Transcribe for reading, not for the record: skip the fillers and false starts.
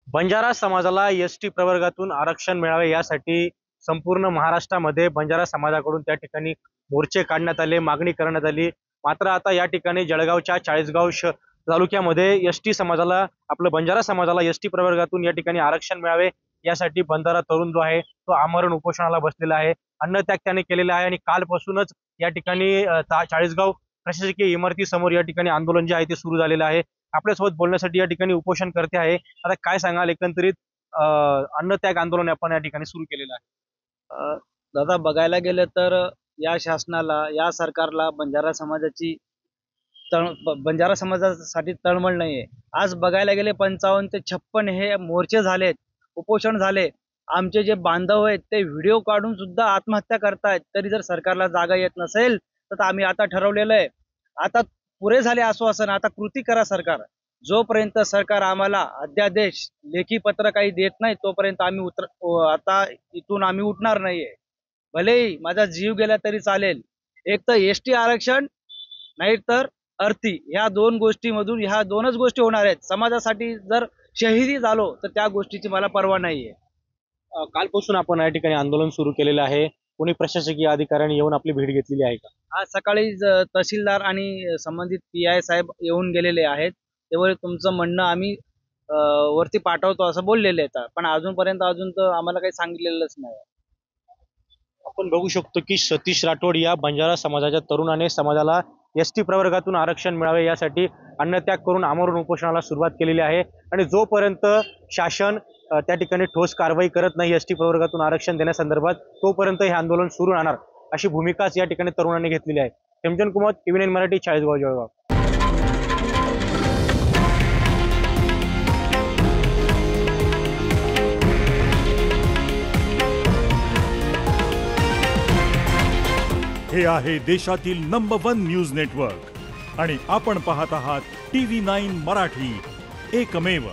बंजारा समाजाला एसटी प्रवर्गातून आरक्षण मिळावे यासाठी संपूर्ण महाराष्ट्रामध्ये बंजारा समाजाकडून त्या ठिकाणी मोर्चे काढण्यात आले, मागणी करण्यात आली। मात्र आता या ठिकाणी जळगावच्या चाळीसगाव तालुक्यामध्ये एसटी समाजाला, आपलं बंजारा समाजाला एसटी प्रवर्गातून या ठिकाणी आरक्षण मिळावे यासाठी बंजारा तरुण जो आहे तो आमरण उपोषणाला बसलेला आहे। अन्नत्याग त्याने केलेला आहे आणि कालपासूनच या ठिकाणी चाळीसगाव प्रशासकीय इमारतीसमोर या ठिकाणी आंदोलन जे आहे ते सुरू झालेलं आहे। आपल्यासोबत बोलण्यासाठी या ठिकाणी उपोषण करते आहे। आता काय सांगाल, एकंदरीत अन्नत्याग आंदोलन आपण या ठिकाणी सुरू केलेलं आहे। दादा, बघायला गेलं तर या शासनाला, या सरकारला बंजारा समाजासाठी तळमळ नाहीये। आज बघायला गेले 55 ते 56 हे मोर्चे झालेत, उपोषण झाले। आमचे जे बांधव आहेत ते व्हिडिओ काढून सुद्धा आत्महत्या करतायत। तरी जर सरकारला जागा येत नसेल तर आम्ही आता ठरवलेलं आहे, आता पुरे झाले आश्वासन, आता कृती करा सरकार। जोपर्यंत सरकार आम्हाला अध्यादेश, लेखी पत्र काही देत नाही तोपर्यंत आता इथून आम्ही उठणार नाहीये। भलेही माझा जीव गेला तरी चालेल। एक तर एसटी आरक्षण, नाही तर अर्थी, ह्या दोनच गोष्टी होणार आहेत। समाजासाठी जर शहिदी झालो तर त्या गोष्टीची मला पर्वा नाहीये। कालपासून आपण या ठिकाणी आंदोलन सुरू केलेलं आहे। कोणी प्रशासकीय अधिकाऱ्यांनी येऊन आपली भेट घेतलेली आहे का? आज सकाळी तहसीलदार आणि संबंधित पीआय साहेब येऊन गेलेले आहेत। त्यामुळे तुमचं म्हणणं आम्ही वरती पाठवतो असं बोललेले आहेत, पण अजून तर आम्हाला काही सांगितलेलंच नाही। आपण बघू शकतो की सतीश राठोड या बंजारा समाजाच्या तरुणाने समाजाला एसटी प्रवर्गातून आरक्षण मिळावे यासाठी अन्नत्याग करून आमरण उपोषणाला सुरुवात केलेली आहे। आणि जोपर्यंत शासन त्या ठिकाणी ठोस कारवाई करत नाही एसटी प्रवर्गातून आरक्षण देण्यासंदर्भात, तोपर्यंत हे आंदोलन सुरू राहणार अशी भूमिकाच या ठिकाणी तरुणांनी घेतलेली आहे। टेमचंद कुमार, टीव्ही9 मराठी, चाळीसगाव, जळगाव। हे आहे देशातील नंबर 1 न्यूज नेटवर्क आणि आपण पाहत आहात टीव्ही 9 मराठी, एकमेव।